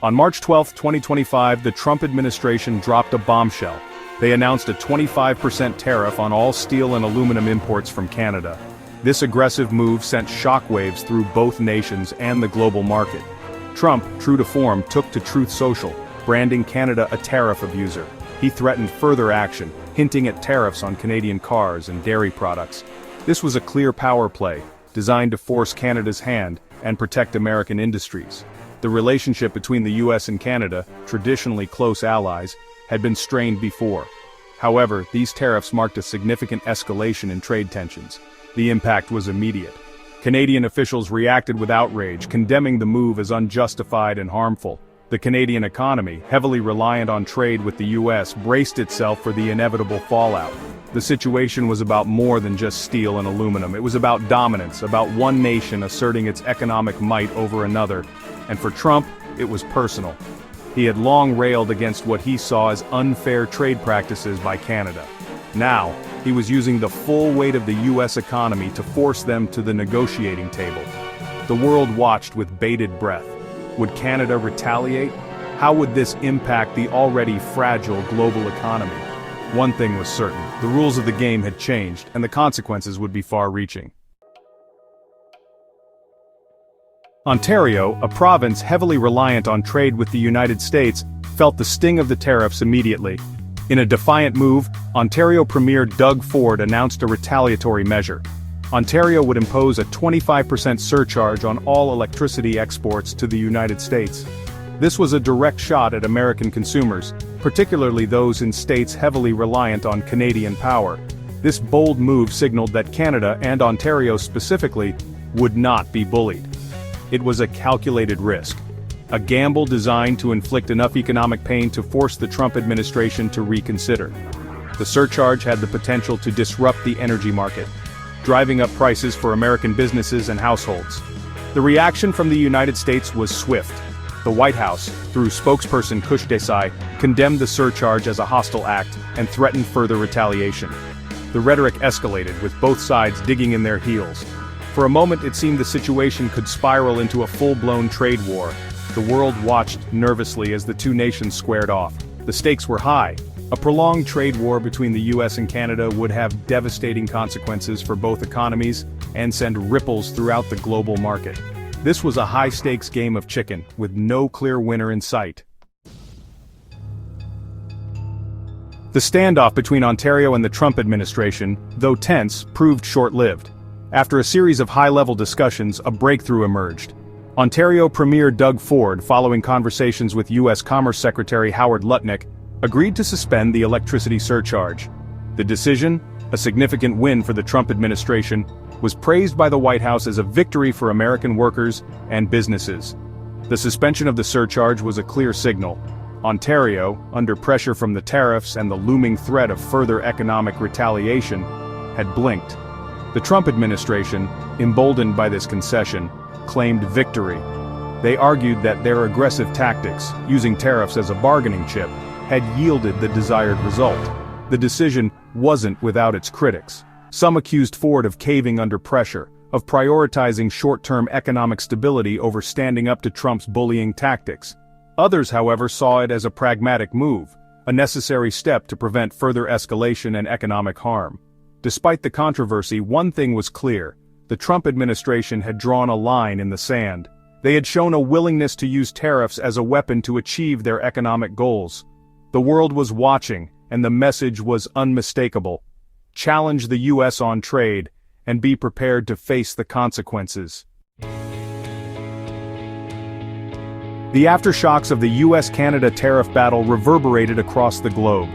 On March 12, 2025, the Trump administration dropped a bombshell. They announced a 25% tariff on all steel and aluminum imports from Canada. This aggressive move sent shockwaves through both nations and the global market. Trump, true to form, took to Truth Social, branding Canada a tariff abuser. He threatened further action, hinting at tariffs on Canadian cars and dairy products. This was a clear power play, designed to force Canada's hand and protect American industries. The relationship between the US and Canada, traditionally close allies, had been strained before. However, these tariffs marked a significant escalation in trade tensions. The impact was immediate. Canadian officials reacted with outrage, condemning the move as unjustified and harmful. The Canadian economy, heavily reliant on trade with the US, braced itself for the inevitable fallout. The situation was about more than just steel and aluminum. It was about dominance, about one nation asserting its economic might over another. And for Trump, it was personal. He had long railed against what he saw as unfair trade practices by Canada. Now, he was using the full weight of the US economy to force them to the negotiating table. The world watched with bated breath. Would Canada retaliate? How would this impact the already fragile global economy? One thing was certain, the rules of the game had changed, and the consequences would be far-reaching. Ontario, a province heavily reliant on trade with the United States, felt the sting of the tariffs immediately. In a defiant move, Ontario Premier Doug Ford announced a retaliatory measure. Ontario would impose a 25% surcharge on all electricity exports to the United States. This was a direct shot at American consumers, particularly those in states heavily reliant on Canadian power. This bold move signaled that Canada, and Ontario specifically, would not be bullied. It was a calculated risk. A gamble designed to inflict enough economic pain to force the Trump administration to reconsider. The surcharge had the potential to disrupt the energy market, driving up prices for American businesses and households. The reaction from the United States was swift. The White House, through spokesperson Kush Desai, condemned the surcharge as a hostile act and threatened further retaliation. The rhetoric escalated, with both sides digging in their heels. For a moment it seemed the situation could spiral into a full-blown trade war. The world watched nervously as the two nations squared off. The stakes were high. A prolonged trade war between the US and Canada would have devastating consequences for both economies and send ripples throughout the global market. This was a high-stakes game of chicken, with no clear winner in sight. The standoff between Ontario and the Trump administration, though tense, proved short-lived. After a series of high-level discussions, a breakthrough emerged. Ontario Premier Doug Ford, following conversations with U.S. Commerce Secretary Howard Lutnick, agreed to suspend the electricity surcharge. The decision, a significant win for the Trump administration, was praised by the White House as a victory for American workers and businesses. The suspension of the surcharge was a clear signal. Ontario, under pressure from the tariffs and the looming threat of further economic retaliation, had blinked. The Trump administration, emboldened by this concession, claimed victory. They argued that their aggressive tactics, using tariffs as a bargaining chip, had yielded the desired result. The decision wasn't without its critics. Some accused Ford of caving under pressure, of prioritizing short-term economic stability over standing up to Trump's bullying tactics. Others, however, saw it as a pragmatic move, a necessary step to prevent further escalation and economic harm. Despite the controversy, one thing was clear: the Trump administration had drawn a line in the sand. They had shown a willingness to use tariffs as a weapon to achieve their economic goals. The world was watching, and the message was unmistakable. Challenge the U.S. on trade, and be prepared to face the consequences. The aftershocks of the US-Canada tariff battle reverberated across the globe.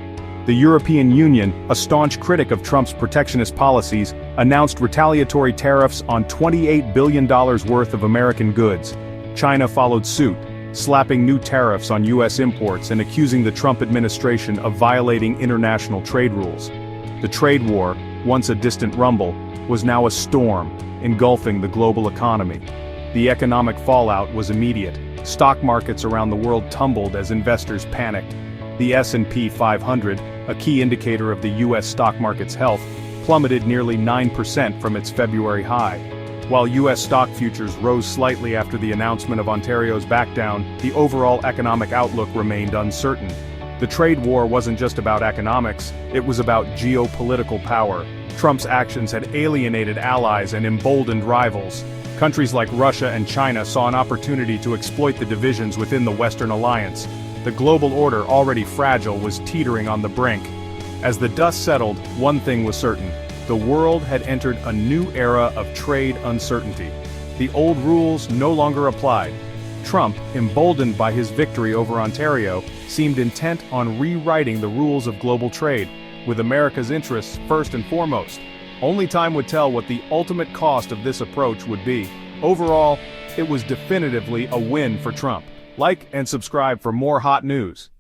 The European Union, a staunch critic of Trump's protectionist policies, announced retaliatory tariffs on $28 billion worth of American goods. China followed suit, slapping new tariffs on U.S. imports and accusing the Trump administration of violating international trade rules. The trade war, once a distant rumble, was now a storm, engulfing the global economy. The economic fallout was immediate. Stock markets around the world tumbled as investors panicked. The S&P 500, a key indicator of the U.S. stock market's health, plummeted nearly 9% from its February high. While U.S. stock futures rose slightly after the announcement of Ontario's backdown, the overall economic outlook remained uncertain. The trade war wasn't just about economics, it was about geopolitical power. Trump's actions had alienated allies and emboldened rivals. Countries like Russia and China saw an opportunity to exploit the divisions within the Western alliance. The global order, already fragile, was teetering on the brink. As the dust settled, one thing was certain. The world had entered a new era of trade uncertainty. The old rules no longer applied. Trump, emboldened by his victory over Ontario, seemed intent on rewriting the rules of global trade, with America's interests first and foremost. Only time would tell what the ultimate cost of this approach would be. Overall, it was definitively a win for Trump. Like and subscribe for more hot news.